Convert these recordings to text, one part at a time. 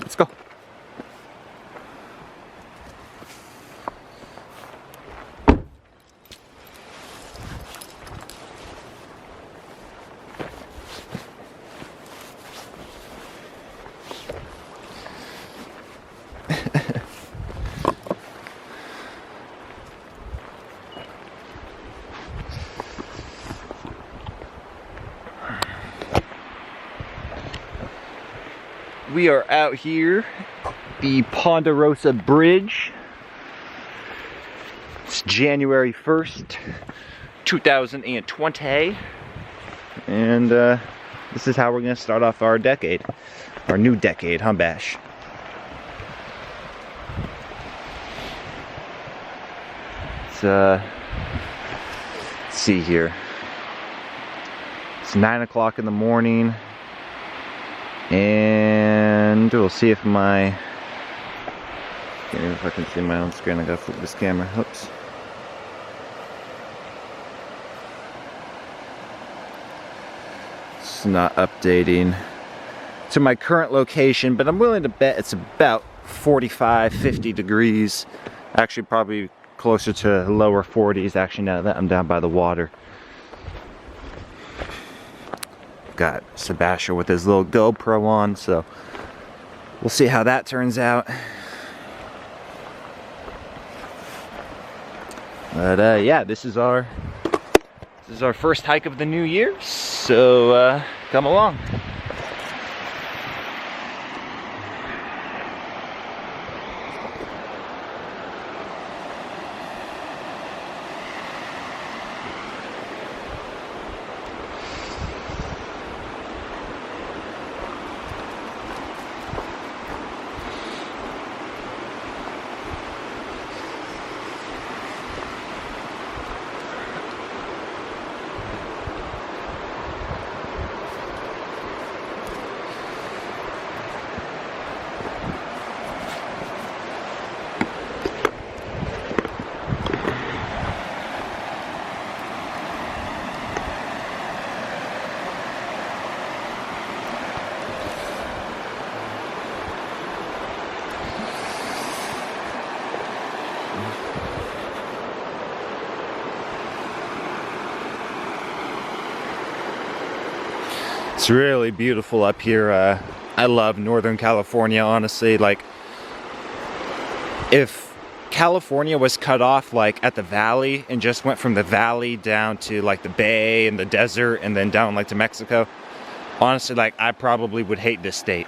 Let's go. We are out here, the Ponderosa Bridge. It's January 1st, 2020. And this is how we're gonna start off our decade. Our new decade, huh, Bash? Let's see here. It's 9 o'clock in the morning. And we'll see if my, can't even if I can see my own screen. I gotta flip this camera. Oops. It's not updating to my current location, but I'm willing to bet it's about 45, 50 degrees. Actually, probably closer to lower 40s actually now that I'm down by the water. Got Sebastian with his little GoPro on, so we'll see how that turns out. But yeah, this is our first hike of the new year, so come along. It's really beautiful up here. I love Northern California, honestly. Like, if California was cut off like at the valley and just went from the valley down to like the bay and the desert and then down like to Mexico, honestly, like, I probably would hate this state.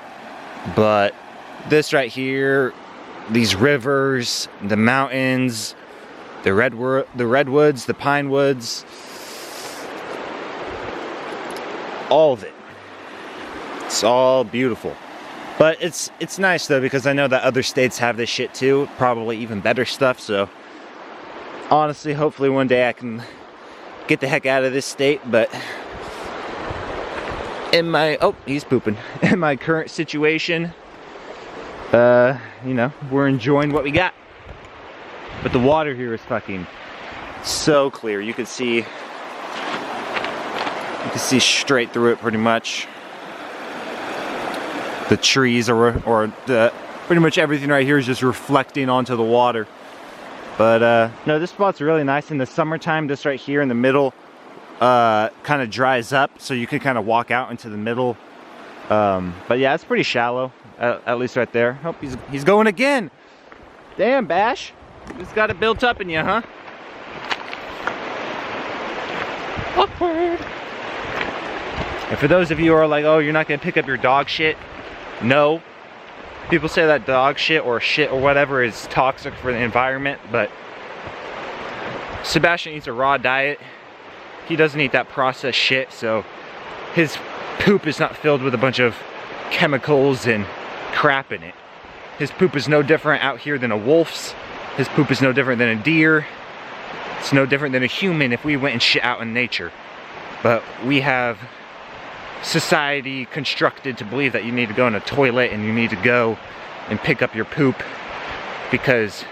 But this right here, these rivers, the mountains, the redwoods, the pine woods, all of it. It's all beautiful. But it's nice though, because I know that other states have this shit too, probably even better stuff. So honestly, hopefully one day I can get the heck out of this state. But in my, oh, he's pooping. In my current situation, you know, we're enjoying what we got. But the water here is fucking so clear. You can see straight through it pretty much. The trees pretty much everything right here is just reflecting onto the water. But no, this spot's really nice in the summertime. This right here in the middle kind of dries up, so you can kind of walk out into the middle. But yeah, it's pretty shallow, at least right there. Oh, he's going again. Damn, Bash, you just got it built up in you, huh? Awkward. And for those of you who are like, oh, you're not gonna pick up your dog shit. No, people say that dog shit or whatever is toxic for the environment, but Sebastian eats a raw diet. He doesn't eat that processed shit, so his poop is not filled with a bunch of chemicals and crap in it. His poop is no different out here than a wolf's. His poop is no different than a deer. It's no different than a human if we went and shit out in nature. But we have society constructed to believe that you need to go in a toilet and you need to go and pick up your poop because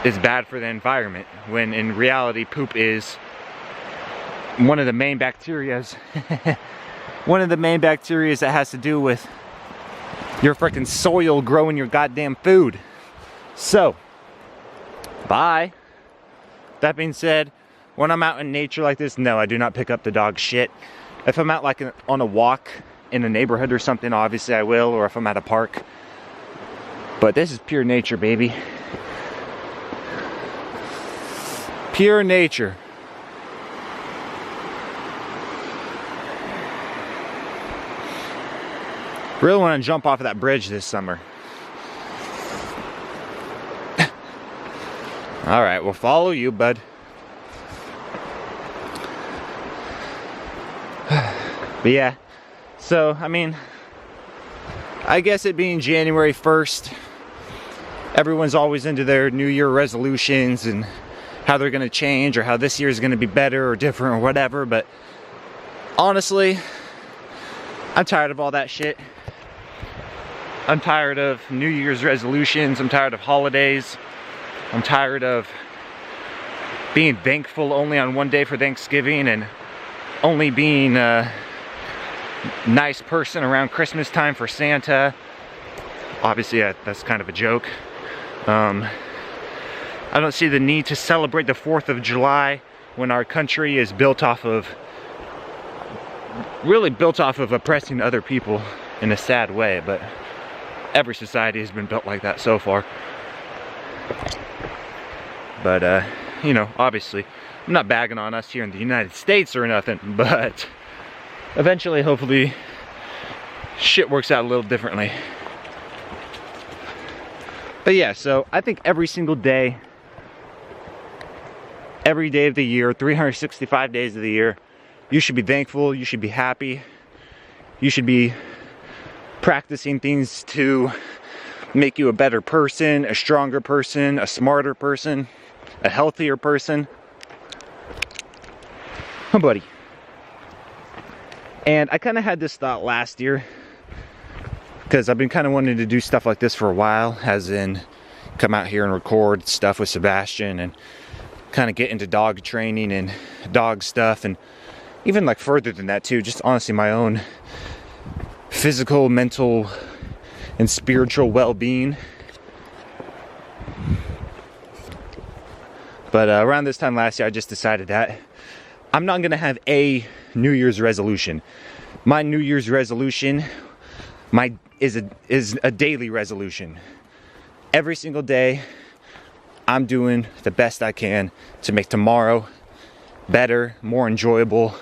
it's bad for the environment, when in reality poop is one of the main bacterias that has to do with your freaking soil growing your goddamn food. So, bye. That being said, when I'm out in nature like this, no, I do not pick up the dog shit. If I'm out like on a walk in a neighborhood or something, obviously I will, or if I'm at a park. But this is pure nature, baby. Pure nature. Really want to jump off of that bridge this summer. All right, we'll follow you, bud. But yeah, so, I mean, I guess it being January 1st, everyone's always into their New Year resolutions and how they're going to change or how this year is going to be better or different or whatever. But honestly, I'm tired of all that shit. I'm tired of New Year's resolutions. I'm tired of holidays. I'm tired of being thankful only on one day for Thanksgiving and only being a nice person around Christmas time for Santa. Obviously, that's kind of a joke. I don't see the need to celebrate the 4th of July when our country is really built off of oppressing other people in a sad way, but every society has been built like that so far. But, you know, obviously, I'm not bagging on us here in the United States or nothing, but eventually, hopefully, shit works out a little differently. But yeah, so I think every single day, every day of the year, 365 days of the year, you should be thankful, you should be happy, you should be practicing things to make you a better person, a stronger person, a smarter person, a healthier person. Oh, buddy. And I kind of had this thought last year because I've been kind of wanting to do stuff like this for a while, as in come out here and record stuff with Sebastian and kind of get into dog training and dog stuff, and even like further than that too, just honestly my own physical, mental, and spiritual well-being. But around this time last year, I just decided that I'm not gonna have a New Year's resolution. My New Year's resolution is a daily resolution. Every single day, I'm doing the best I can to make tomorrow better, more enjoyable,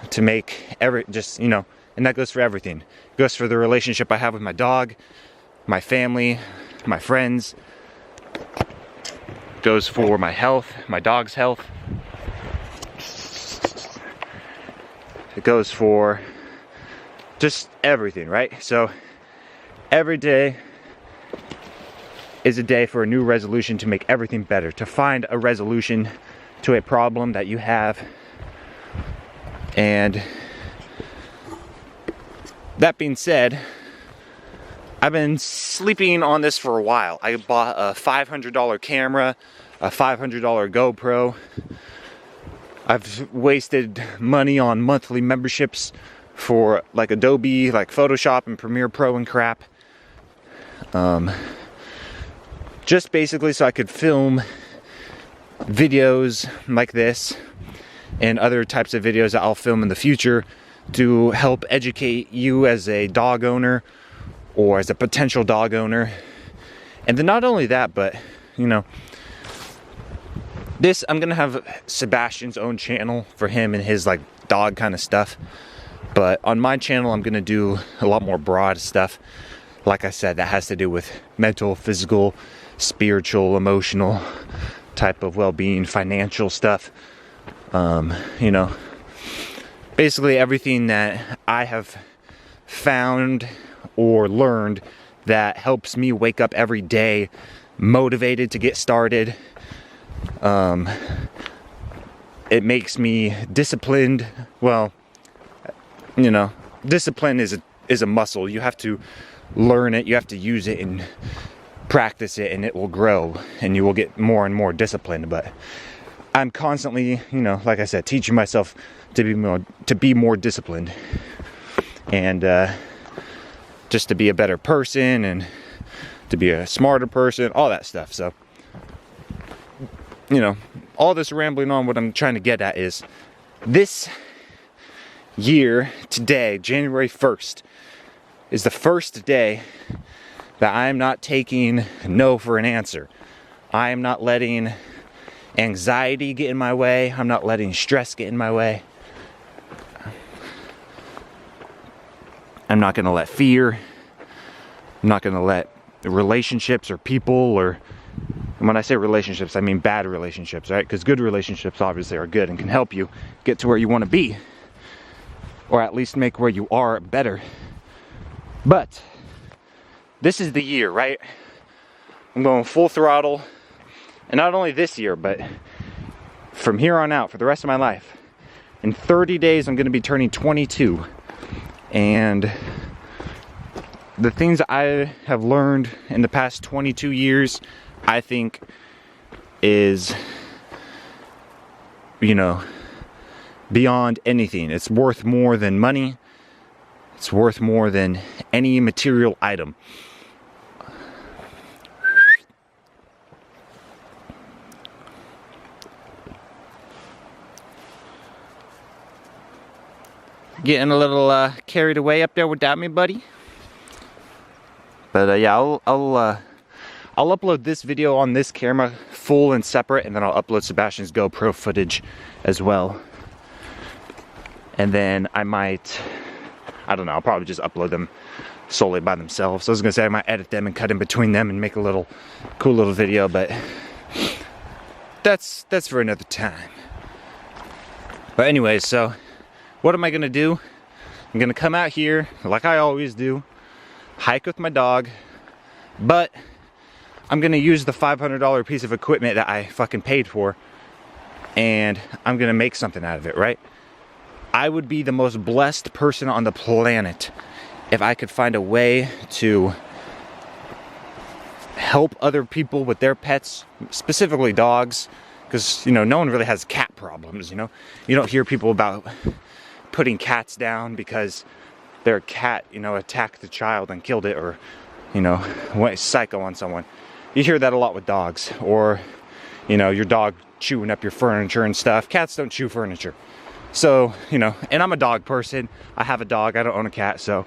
to make just, you know, and that goes for everything. It goes for the relationship I have with my dog, my family, my friends. It goes for my health, my dog's health. It goes for just everything, right? So every day is a day for a new resolution to make everything better, to find a resolution to a problem that you have. And that being said, I've been sleeping on this for a while. I bought a $500 camera, a $500 GoPro. I've wasted money on monthly memberships for like Adobe, like Photoshop and Premiere Pro and crap. Just basically so I could film videos like this and other types of videos that I'll film in the future to help educate you as a dog owner or as a potential dog owner. And then not only that, but you know, I'm gonna have Sebastian's own channel for him and his like dog kind of stuff. But on my channel, I'm gonna do a lot more broad stuff. Like I said, that has to do with mental, physical, spiritual, emotional type of well-being, financial stuff. You know, basically everything that I have found or learned that helps me wake up every day motivated to get started. It makes me disciplined. Well, you know, discipline is a muscle. You have to learn it, you have to use it and practice it, and it will grow and you will get more and more disciplined. But I'm constantly, you know, like I said, teaching myself to be more disciplined. And just to be a better person and to be a smarter person, all that stuff. So, you know, all this rambling on, what I'm trying to get at is this year, today, January 1st, is the first day that I am not taking no for an answer. I am not letting anxiety get in my way. I'm not letting stress get in my way. I'm not gonna let fear. I'm not gonna let relationships or people, or and when I say relationships, I mean bad relationships, right? Because good relationships obviously are good and can help you get to where you want to be, or at least make where you are better. But this is the year, right? I'm going full throttle, and not only this year, but from here on out for the rest of my life. In 30 days, I'm going to be turning 22, and the things I have learned in the past 22 years, I think is, you know, beyond anything. It's worth more than money. It's worth more than any material item. Getting a little carried away up there without me, buddy. But yeah, I'll upload this video on this camera full and separate, and then I'll upload Sebastian's GoPro footage as well. And then I might, I don't know, I'll probably just upload them solely by themselves. So I was gonna say I might edit them and cut in between them and make a little cool little video, but that's for another time. But anyways, so what am I gonna do? I'm gonna come out here like I always do, hike with my dog, but I'm gonna use the $500 piece of equipment that I fucking paid for, and I'm gonna make something out of it, right? I would be the most blessed person on the planet if I could find a way to help other people with their pets, specifically dogs, because, you know, no one really has cat problems, you know? You don't hear people about putting cats down because their cat, you know, attacked the child and killed it, or, you know, went psycho on someone. You hear that a lot with dogs, or, you know, your dog chewing up your furniture and stuff. Cats don't chew furniture. So, you know, and I'm a dog person. I have a dog, I don't own a cat. So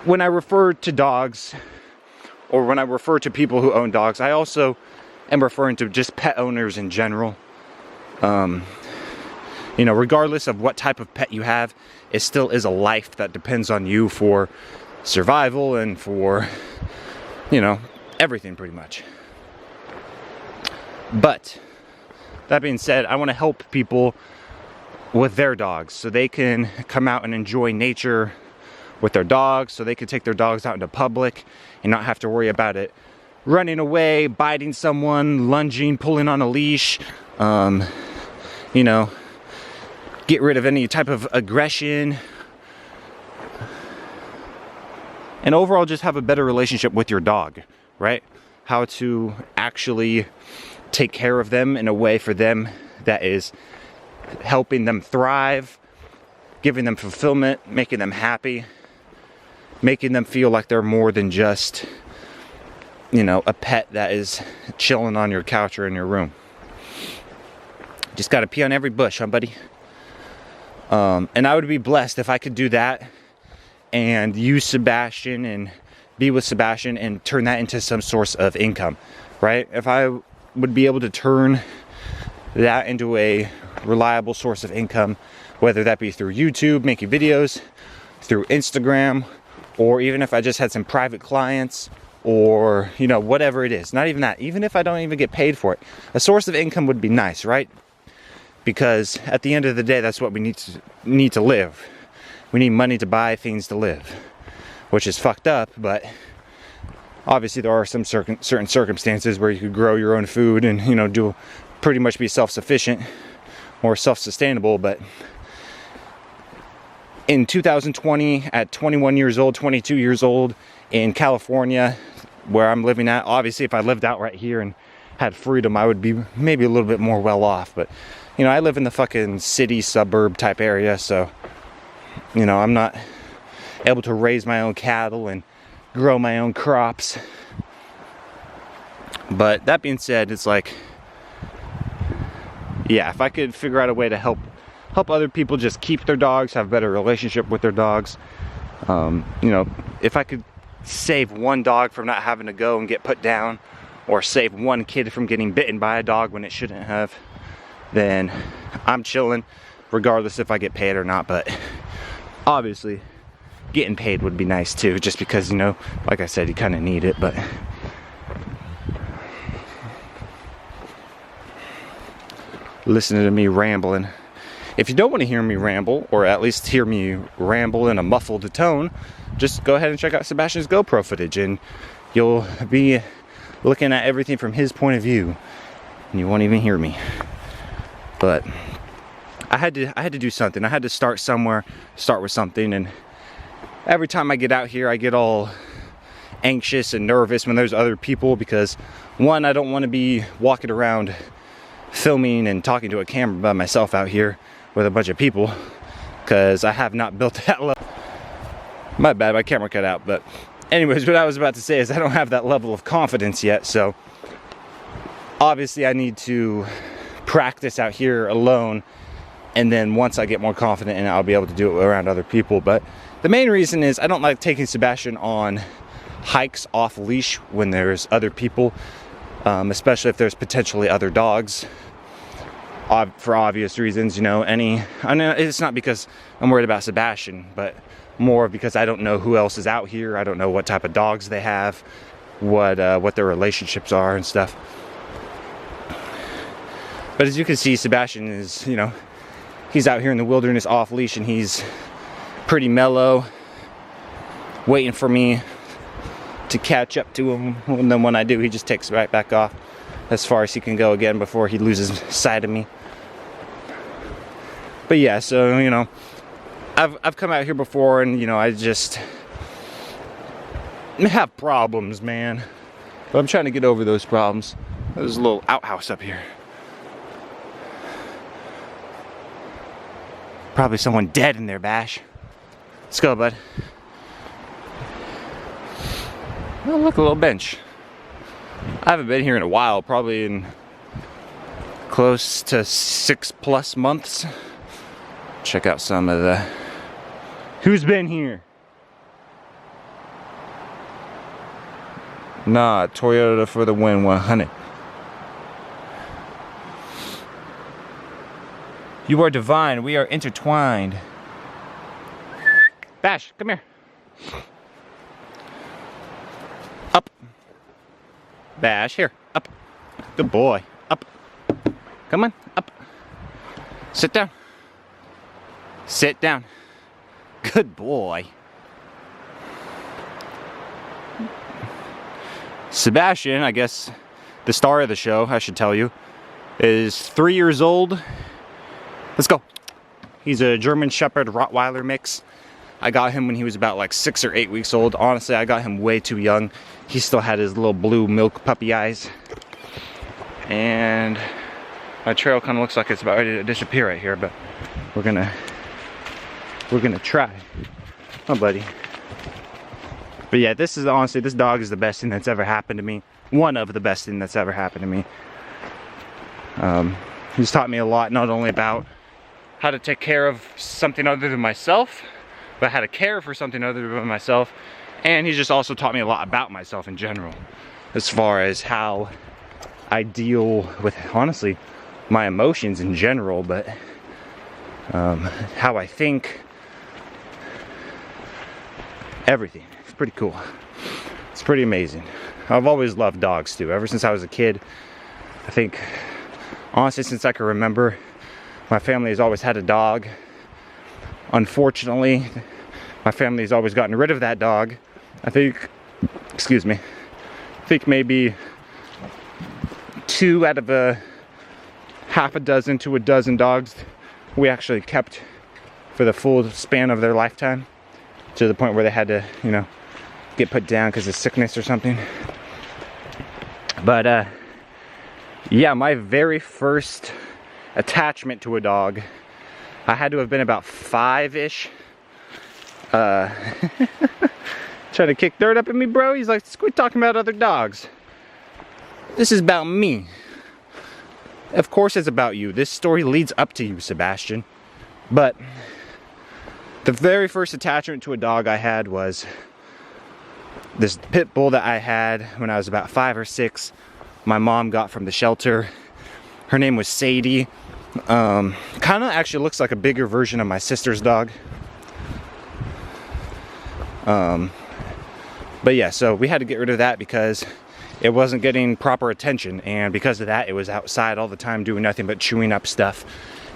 when I refer to dogs, or when I refer to people who own dogs, I also am referring to just pet owners in general. You know, regardless of what type of pet you have, it still is a life that depends on you for survival and for, you know, everything pretty much. But that being said, I want to help people with their dogs so they can come out and enjoy nature with their dogs, so they can take their dogs out into public and not have to worry about it running away, biting someone, lunging, pulling on a leash, you know, get rid of any type of aggression, and overall just have a better relationship with your dog, right? How to actually take care of them in a way for them that is helping them thrive, giving them fulfillment, making them happy, making them feel like they're more than just, you know, a pet that is chilling on your couch or in your room. Just gotta pee on every bush, huh, buddy? And I would be blessed if I could do that and use Sebastian and be with Sebastian and turn that into some source of income, right? If I would be able to turn that into a reliable source of income, whether that be through YouTube, making videos, through Instagram, or even if I just had some private clients, or, you know, whatever it is. Not even that. Even if I don't even get paid for it, a source of income would be nice, right? Because at the end of the day, that's what we need to live. We need money to buy things to live, which is fucked up, but obviously there are some certain circumstances where you could grow your own food and, you know, pretty much be self-sufficient or self-sustainable. But in 2020, at 21 years old, 22 years old, in California, where I'm living at, obviously if I lived out right here and had freedom, I would be maybe a little bit more well off. But, you know, I live in the fucking city suburb type area, so, you know, I'm not able to raise my own cattle and grow my own crops. But that being said, it's like, yeah, if I could figure out a way to help other people just keep their dogs, have a better relationship with their dogs, you know, if I could save one dog from not having to go and get put down, or save one kid from getting bitten by a dog when it shouldn't have, then I'm chilling, regardless if I get paid or not. But obviously getting paid would be nice too, just because, you know, like I said, you kind of need it. But listening to me rambling. If you don't want to hear me ramble, or at least hear me ramble in a muffled tone, just go ahead and check out Sebastian's GoPro footage, and you'll be looking at everything from his point of view, and you won't even hear me. But I had to do something. I had to start somewhere, start with something. And every time I get out here, I get all anxious and nervous when there's other people, because one, I don't want to be walking around filming and talking to a camera by myself out here with a bunch of people, because I have not built that level. My bad, my camera cut out. But anyways, what I was about to say is I don't have that level of confidence yet, so obviously I need to practice out here alone, and then once I get more confident in it, I'll be able to do it around other people. But the main reason is I don't like taking Sebastian on hikes off leash when there's other people, especially if there's potentially other dogs, for obvious reasons. You know, I know it's not because I'm worried about Sebastian, but more because I don't know who else is out here. I don't know what type of dogs they have, what their relationships are and stuff. But as you can see, Sebastian is, you know, he's out here in the wilderness off leash, and he's pretty mellow, waiting for me to catch up to him. And then when I do, he just takes right back off as far as he can go again before he loses sight of me. But yeah, so, you know, I've come out here before, and, you know, I just have problems, man. But I'm trying to get over those problems. There's a little outhouse up here. Probably someone dead in there, Bash. Let's go, bud. Oh, look, a little bench. I haven't been here in a while, probably in close to 6+ months. Check out some of the... Who's been here? Nah, Toyota for the win 100. You are divine. We are intertwined. Bash, come here. Up. Bash, here. Up. Good boy. Up. Come on. Up. Sit down. Sit down. Good boy. Sebastian, I guess the star of the show, I should tell you, is 3 years old. Let's go. He's a German Shepherd Rottweiler mix. I got him when he was about like 6 or 8 weeks old. Honestly, I got him way too young. He still had his little blue milk puppy eyes. And my trail kind of looks like it's about ready to disappear right here, but we're gonna try. Oh, buddy. But yeah, this is honestly, this dog is the best thing that's ever happened to me. One of the best things that's ever happened to me. He's taught me a lot, not only about how to take care of something other than myself, but how to care for something other than myself. And he's just also taught me a lot about myself in general, as far as how I deal with, honestly, my emotions in general, but how I think, everything. It's pretty cool. It's pretty amazing. I've always loved dogs too, ever since I was a kid. I think, honestly, since I can remember, my family has always had a dog. Unfortunately, my family has always gotten rid of that dog. I think, excuse me, I think maybe 2 out of a half a dozen to a dozen dogs we actually kept for the full span of their lifetime, to the point where they had to, you know, get put down because of sickness or something. But yeah, my very first attachment to a dog, I had to have been about 5-ish. Trying to kick dirt up at me, bro. He's like, quit talking about other dogs. This is about me. Of course it's about you. This story leads up to you, Sebastian. But the very first attachment to a dog I had was this pit bull that I had when I was about 5 or 6. My mom got from the shelter. Her name was Sadie. Kind of actually looks like a bigger version of my sister's dog. But yeah, so we had to get rid of that because it wasn't getting proper attention, and because of that it was outside all the time doing nothing but chewing up stuff.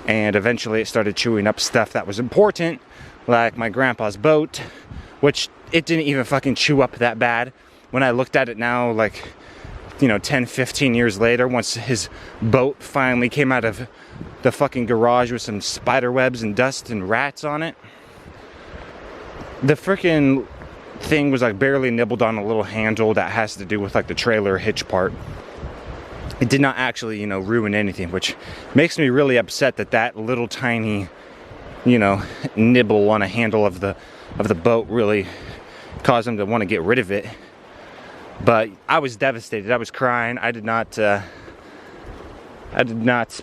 And eventually it started chewing up stuff that was important, like my grandpa's boat, which it didn't even fucking chew up that bad. When I looked at it now, like, you know, 10-15 years later, once his boat finally came out of the fucking garage with some spider webs and dust and rats on it, the freaking thing was like barely nibbled on a little handle that has to do with like the trailer hitch part. It did not actually, you know, ruin anything, which makes me really upset that that little tiny, you know, nibble on a handle of the boat really caused him to want to get rid of it. But I was devastated. I was crying. I did not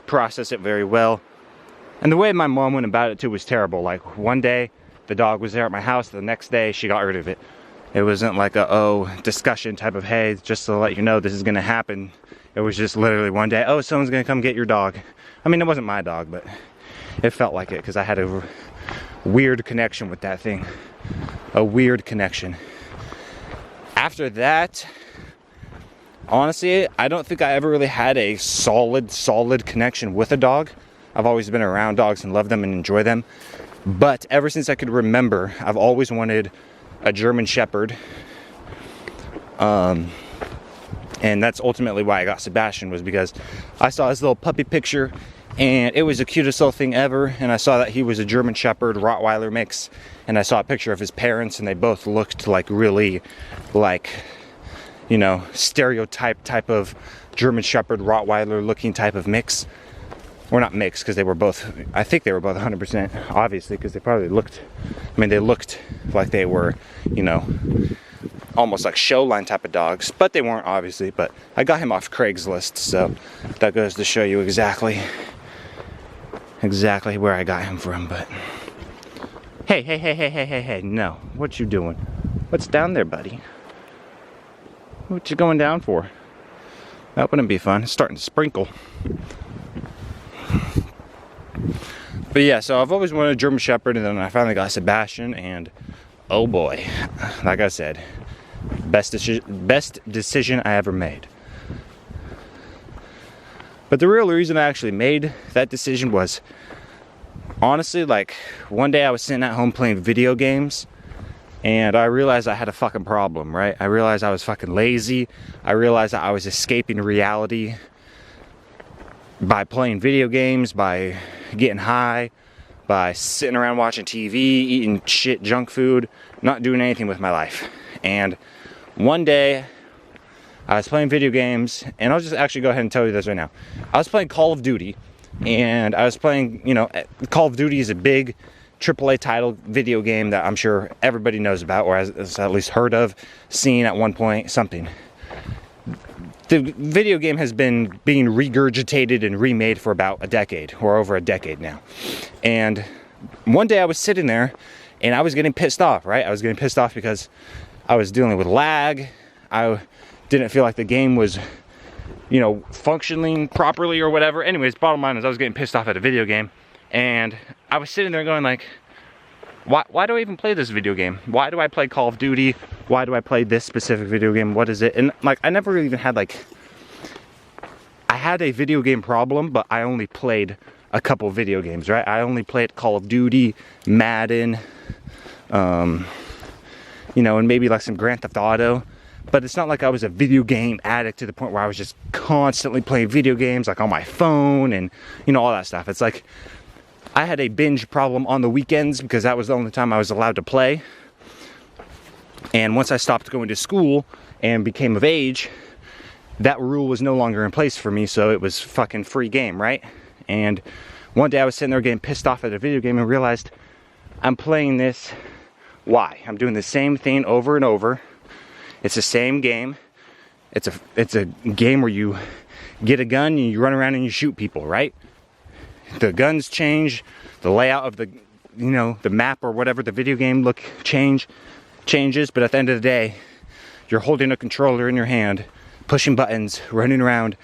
process it very well. And the way my mom went about it too was terrible. Like, one day the dog was there at my house, the next day she got rid of it. It wasn't like a discussion type of, hey, just to let you know this is gonna happen. It was just literally one day, oh, someone's gonna come get your dog. I mean, it wasn't my dog, but it felt like it because I had a weird connection with that thing. A weird connection. After that, honestly, I don't think I ever really had a solid connection with a dog. I've always been around dogs and loved them and enjoy them. But ever since I could remember, I've always wanted a German Shepherd. And that's ultimately why I got Sebastian, was because I saw his little puppy picture and it was the cutest little thing ever. And I saw that he was a German Shepherd Rottweiler mix. And I saw a picture of his parents and they both looked like really, like, you know, stereotype type of German Shepherd Rottweiler looking type of mix. Or not mixed, because they were both, I think they were both 100%, obviously, because they probably looked, I mean, they looked like they were, you know, almost like show line type of dogs, but they weren't, obviously. But I got him off Craigslist, so that goes to show you exactly where I got him from. But hey, no, what you doing? What's down there, buddy? What you going down for? That wouldn't be fun. It's starting to sprinkle. But yeah, so I've always wanted a German Shepherd, and then I finally got Sebastian, and oh boy, like I said, best decision I ever made. But the real reason I actually made that decision was, honestly, like, one day I was sitting at home playing video games, and I realized I had a fucking problem, right? I realized I was fucking lazy. I realized that I was escaping reality by playing video games, by getting high, by sitting around watching TV, eating shit junk food, not doing anything with my life. And one day I was playing video games, and I'll just actually go ahead and tell you this right now. I was playing Call of Duty, and I was playing, you know, Call of Duty is a big AAA title video game that I'm sure everybody knows about, or has at least heard of, seen at one point, something. The video game has been being regurgitated and remade for about a decade, or over a decade now. And one day I was sitting there and I was getting pissed off, right? I was getting pissed off because I was dealing with lag. I didn't feel like the game was, you know, functioning properly or whatever. Anyways, bottom line is I was getting pissed off at a video game. And I was sitting there going like, why do I even play this video game? Why do I play Call of Duty? Why do I play this specific video game? What is it? And like, I never even had like, I had a video game problem, but I only played a couple video games, right? I only played Call of Duty, Madden, you know, and maybe like some Grand Theft Auto. But it's not like I was a video game addict to the point where I was just constantly playing video games, like on my phone and, you know, all that stuff. It's like, I had a binge problem on the weekends because that was the only time I was allowed to play. And once I stopped going to school and became of age, that rule was no longer in place for me, so it was fucking free game, right? And one day I was sitting there getting pissed off at a video game and realized I'm playing this Why? I'm doing the same thing over and over. It's the same game. It's a game where you get a gun and you run around and you shoot people, right? The guns change, the layout of the, you know, the map or whatever, the video game changes, but at the end of the day, you're holding a controller in your hand, pushing buttons, running around,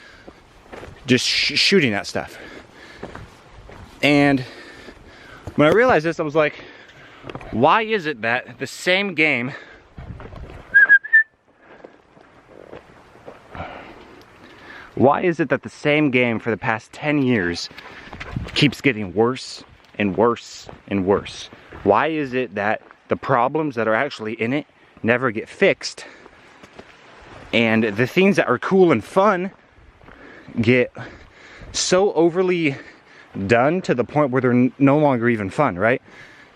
just shooting at stuff. And when I realized this, I was like, why is it that the same game for the past 10 years keeps getting worse and worse and worse? Why is it that the problems that are actually in it never get fixed, and the things that are cool and fun get so overly done to the point where they're no longer even fun, right?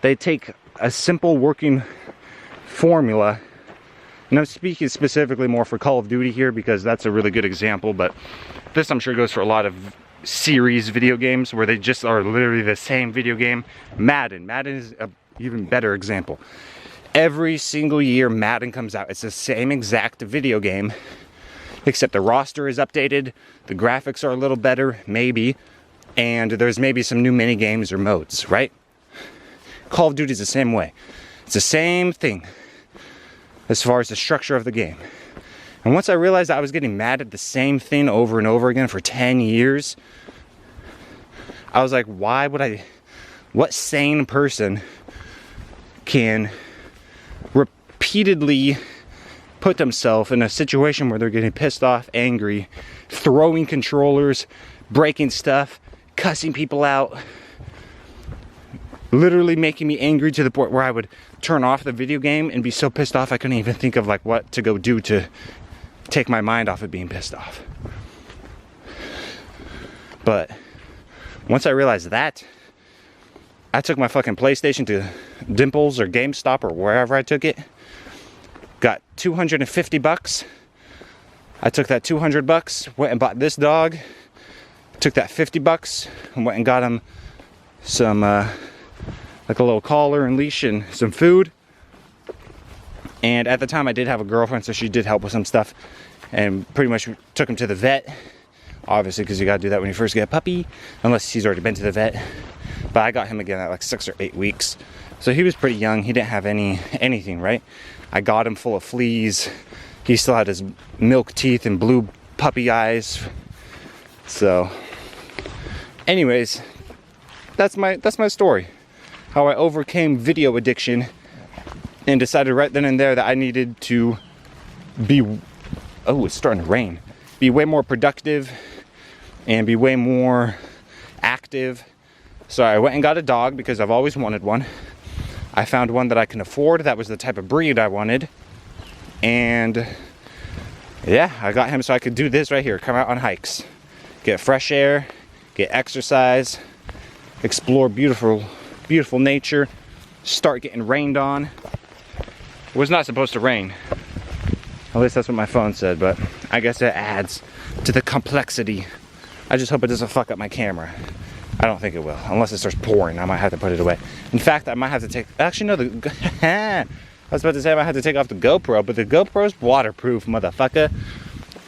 They take a simple working formula, and I'm speaking specifically more for Call of Duty here because that's a really good example, but this I'm sure goes for a lot of series video games where they just are literally the same video game. Madden is an even better example. Every single year Madden comes out, it's the same exact video game, except the roster is updated, the graphics are a little better, maybe, and there's maybe some new mini games or modes, right? Call of Duty is the same way. It's the same thing as far as the structure of the game. And once I realized I was getting mad at the same thing over and over again for 10 years, I was like, what sane person can repeatedly put themselves in a situation where they're getting pissed off, angry, throwing controllers, breaking stuff, cussing people out, literally making me angry to the point where I would turn off the video game and be so pissed off I couldn't even think of like what to go do to take my mind off of being pissed off. But once I realized that, I took my fucking PlayStation to Dimples or GameStop or wherever I took it, got $250. I took that $200, went and bought this dog, took that $50 and went and got him some like a little collar and leash and some food. And at the time I did have a girlfriend, so she did help with some stuff, and pretty much took him to the vet, obviously, because you gotta do that when you first get a puppy, unless he's already been to the vet. But I got him again at like 6 or 8 weeks, so he was pretty young. He didn't have anything, right? I got him full of fleas. He still had his milk teeth and blue puppy eyes. So anyways, that's my story. How I overcame video addiction and decided right then and there that I needed to be, oh, it's starting to rain, be way more productive and be way more active. So I went and got a dog because I've always wanted one. I found one that I can afford. That was the type of breed I wanted. And yeah, I got him so I could do this right here, come out on hikes, get fresh air, get exercise, explore beautiful nature, start getting rained on. It was not supposed to rain. At least that's what my phone said, but I guess it adds to the complexity. I just hope it doesn't fuck up my camera. I don't think it will, unless it starts pouring. I might have to put it away. In fact, I might have to take, actually no, I was about to say I might have to take off the GoPro, but the GoPro's waterproof, motherfucker.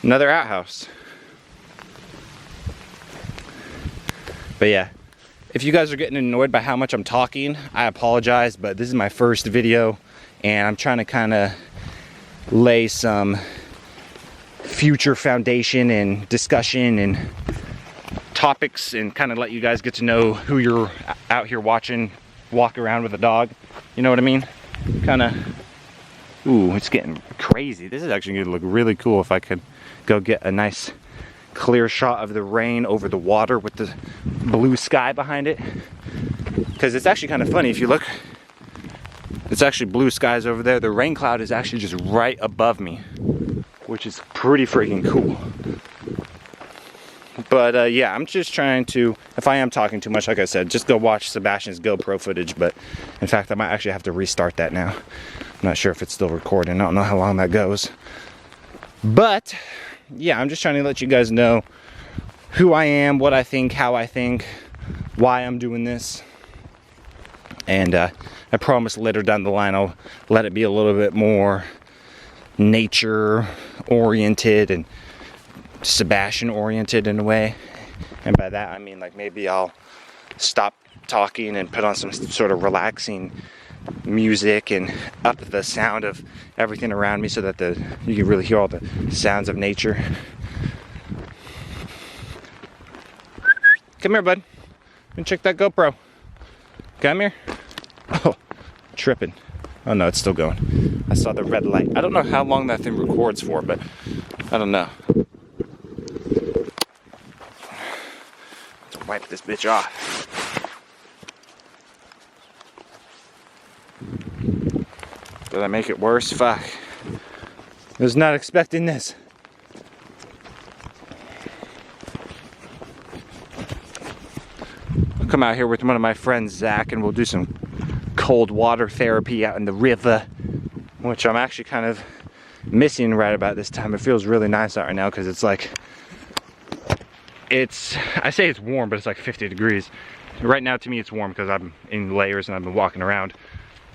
Another outhouse. But yeah, if you guys are getting annoyed by how much I'm talking, I apologize, but this is my first video, and I'm trying to kind of lay some future foundation and discussion and topics and kind of let you guys get to know who you're out here watching walk around with a dog. You know what I mean? Kind of, ooh, it's getting crazy. This is actually going to look really cool if I could go get a nice clear shot of the rain over the water with the blue sky behind it. Because it's actually kind of funny if you look, it's actually blue skies over there. The rain cloud is actually just right above me, which is pretty freaking cool. But yeah, I'm just trying to, if I am talking too much, like I said, just go watch Sebastian's GoPro footage. But in fact, I might actually have to restart that now. I'm not sure if it's still recording. I don't know how long that goes. But yeah, I'm just trying to let you guys know who I am, what I think, how I think, why I'm doing this. And I promise later down the line I'll let it be a little bit more nature oriented and Sebastian oriented in a way. And by that I mean like maybe I'll stop talking and put on some sort of relaxing music and up the sound of everything around me so that you can really hear all the sounds of nature. Come here, bud. And check that GoPro. Come here. Oh, tripping. Oh no, it's still going. I saw the red light. I don't know how long that thing records for, but I don't know. Wipe this bitch off. Did I make it worse? Fuck. I was not expecting this. I'll come out here with one of my friends, Zach, and we'll do some cold water therapy out in the river, which I'm actually kind of missing right about this time. It feels really nice out right now because it's like, I say it's warm, but it's like 50 degrees. Right now to me it's warm because I'm in layers and I've been walking around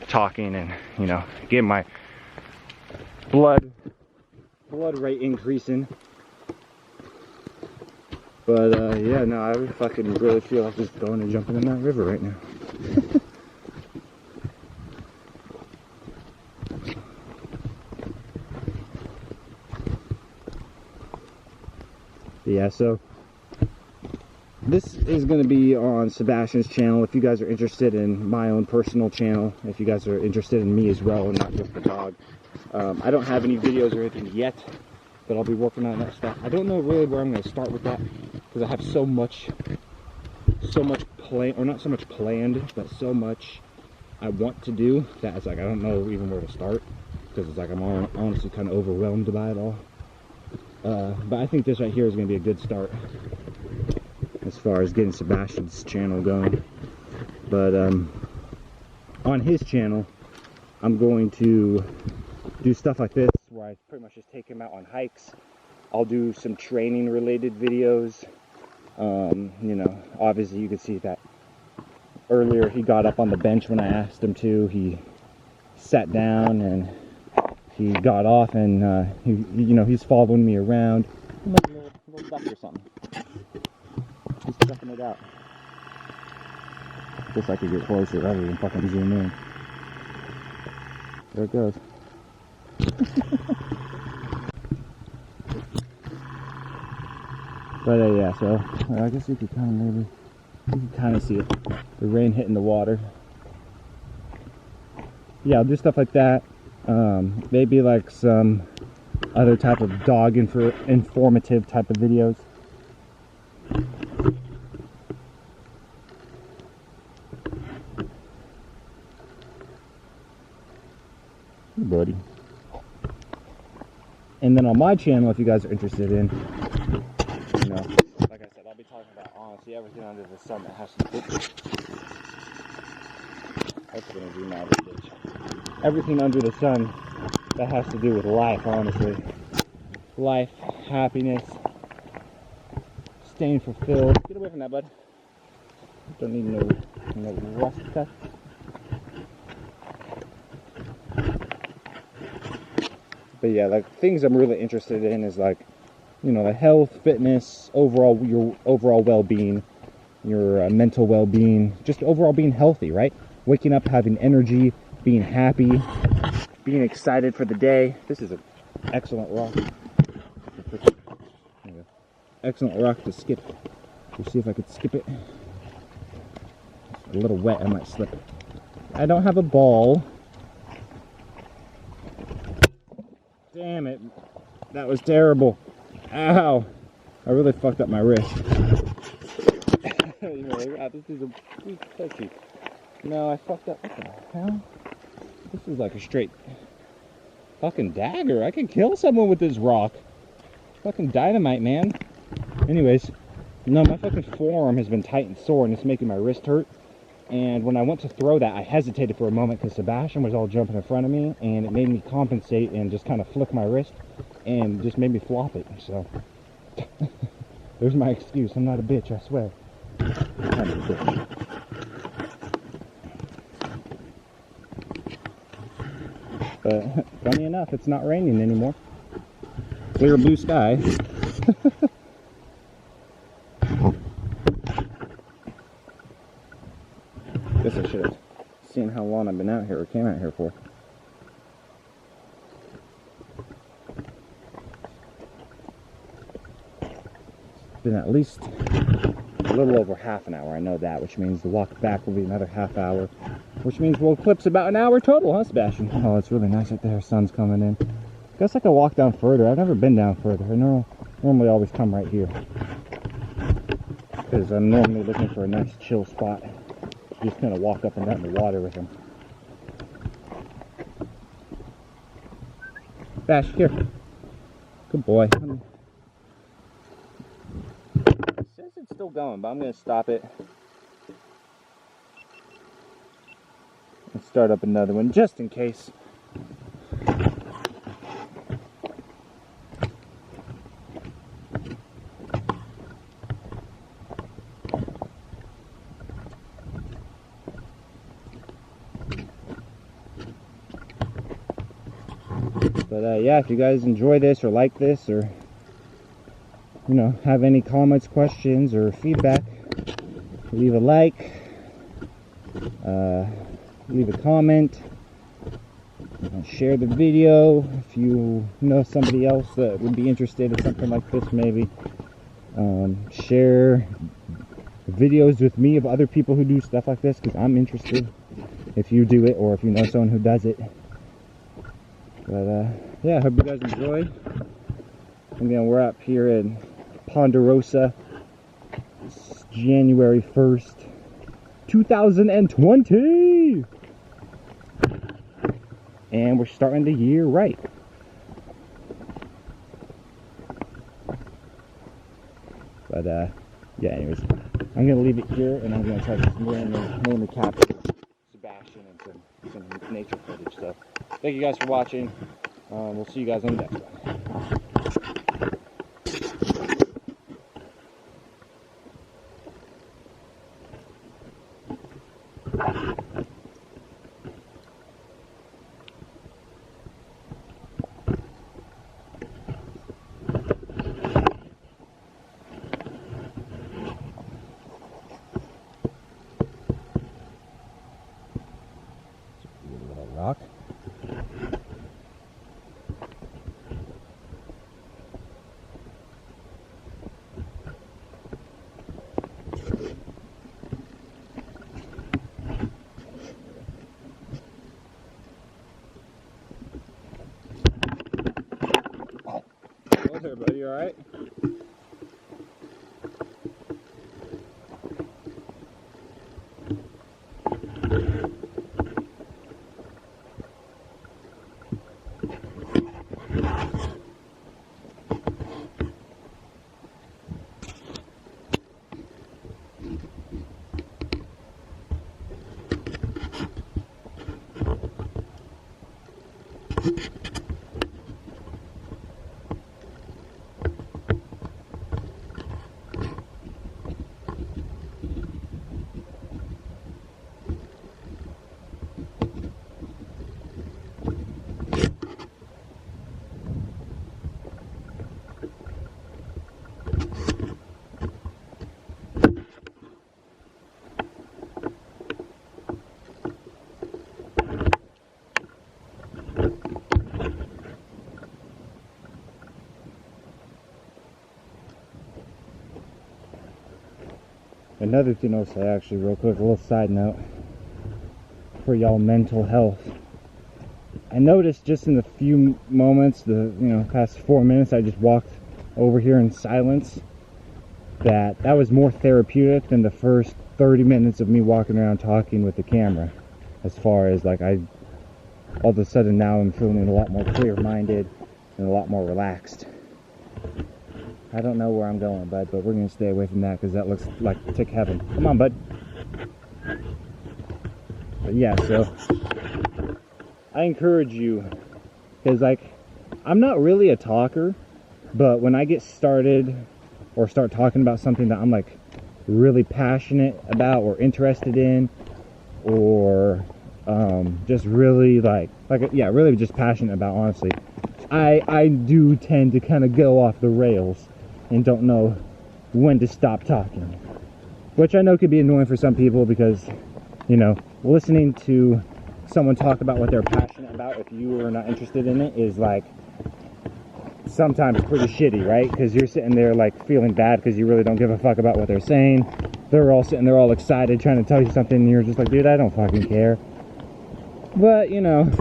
talking and, you know, getting my blood rate increasing. But yeah, no, I fucking really feel like just going and jumping in that river right now. Yeah, so this is going to be on Sebastian's channel. If you guys are interested in my own personal channel, if you guys are interested in me as well and not just the dog. I don't have any videos or anything yet, but I'll be working on that stuff. I don't know really where I'm going to start with that because I have so much planned, or not so much planned, but so much I want to do that it's like I don't know even where to start because it's like I'm honestly kind of overwhelmed by it all. But I think this right here is going to be a good start as far as getting Sebastian's channel going. But on his channel, I'm going to do stuff like this where I pretty much just take him out on hikes. I'll do some training related videos. You know, obviously you can see that earlier he got up on the bench when I asked him to. He sat down and he got off, and you know, he's following me around like a little duck or something. He's checking it out. Guess I could get closer rather than fucking zoom in. There it goes. But yeah, so I guess you could kind of see it. The rain hitting the water. Yeah, I'll do stuff like that. Maybe like some other type of dog informative type of videos. Hey, buddy. And then on my channel, if you guys are interested in, you know, like I said, I'll be talking about honestly everything under the sun that has to do. That's gonna zoom out a bit. Everything under the sun that has to do with life, honestly. Life, happiness, staying fulfilled. Get away from that, bud. Don't need no rust stuff. But yeah, like things I'm really interested in is like, you know, the health, fitness, overall, your overall well-being, your mental well-being, just overall being healthy, right? Waking up, having energy, being happy, being excited for the day. This is an excellent rock. Excellent rock to skip. We'll see if I could skip it. It's a little wet, I might slip. I don't have a ball. Damn it. That was terrible. Ow. I really fucked up my wrist. This is a weak pussy. No, I fucked up. What the hell? This is like a straight fucking dagger. I can kill someone with this rock. Fucking dynamite, man. Anyways, no, my fucking forearm has been tight and sore and it's making my wrist hurt. And when I went to throw that, I hesitated for a moment because Sebastian was all jumping in front of me, and it made me compensate and just kind of flick my wrist and just made me flop it. So there's my excuse. I'm not a bitch, I swear. I'm not a bitch. But funny enough, it's not raining anymore. Clear blue sky. Guess I should have seen how long I've been out here or came out here for. It's been at least a little over half an hour, I know that, which means the walk back will be another half hour, which means we'll eclipse about an hour total, huh, Sebastian? Oh, it's really nice out there, sun's coming in. Guess I could walk down further. I've never been down further. I normally always come right here, because I'm normally looking for a nice chill spot. Just kind of walk up and down the water with him. Bash, here. Good boy. It says it's still going, but I'm going to stop it and start up another one just in case. But yeah, if you guys enjoy this or like this, or you know, have any comments, questions, or feedback, leave a like, leave a comment, share the video if you know somebody else that would be interested in something like this. Maybe share videos with me of other people who do stuff like this, because I'm interested if you do it or if you know someone who does it. But yeah, I hope you guys enjoy. Again, we're up here in Ponderosa. It's January 1st, 2020! And we're starting the year right. But yeah, anyways, I'm gonna leave it here, and I'm gonna try to mainly capture Sebastian and some nature footage. So thank you guys for watching. We'll see you guys on the next one. Rock. Oh, there, buddy, you alright? Another thing I'll say, actually, real quick, a little side note for y'all mental health. I noticed just in the few moments, past 4 minutes, I just walked over here in silence, that was more therapeutic than the first 30 minutes of me walking around talking with the camera. As far as like, all of a sudden now I'm feeling a lot more clear-minded and a lot more relaxed. I don't know where I'm going, bud, but we're going to stay away from that because that looks like tick heaven. Come on, bud. But yeah, so I encourage you, because like, I'm not really a talker, but when I get started or start talking about something that I'm like really passionate about or interested in, or Just really really just passionate about, honestly. I do tend to kind of go off the rails and don't know when to stop talking, which I know could be annoying for some people, because, you know, listening to someone talk about what they're passionate about if you are not interested in it is like sometimes pretty shitty, right? Because you're sitting there like feeling bad because you really don't give a fuck about what they're saying. They're all sitting there all excited trying to tell you something, and you're just like, dude, I don't fucking care. But, you know,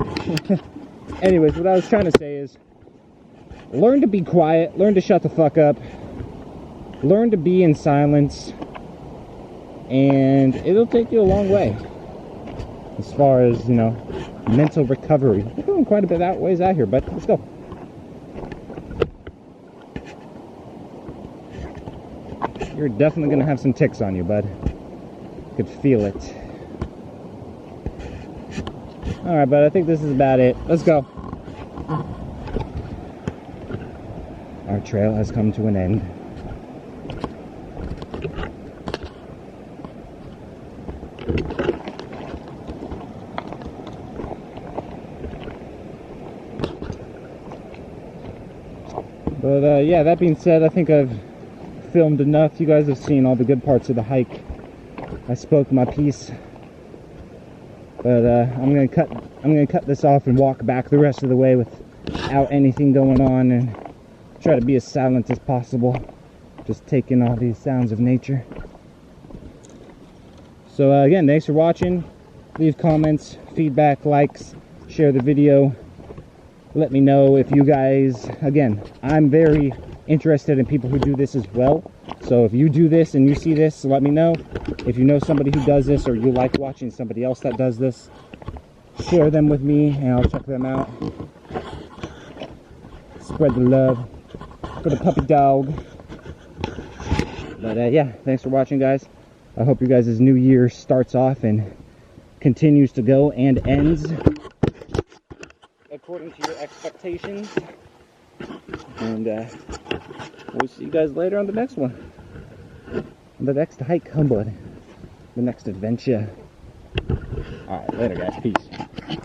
anyways, what I was trying to say is, learn to be quiet, learn to shut the fuck up, learn to be in silence, and it'll take you a long way as far as, you know, mental recovery. We're going quite a bit out ways out here, but let's go. You're definitely gonna have some ticks on you, bud. Could feel it. Alright, bud, I think this is about it. Let's go. Our trail has come to an end. But yeah, that being said, I think I've filmed enough. You guys have seen all the good parts of the hike. I spoke my piece. But I'm gonna cut this off and walk back the rest of the way without anything going on, and try to be as silent as possible, just taking all these sounds of nature. So again, thanks for watching. Leave comments, feedback, likes, share the video. Let me know if you guys, again, I'm very interested in people who do this as well. So if you do this and you see this, let me know. If you know somebody who does this, or you like watching somebody else that does this, share them with me and I'll check them out. Spread the love for the puppy dog. But yeah, thanks for watching, guys. I hope you guys' new year starts off and continues to go and ends according to your expectations. And we'll see you guys later on the next one. On the next hike, bud. The next adventure. Alright, later, guys. Peace.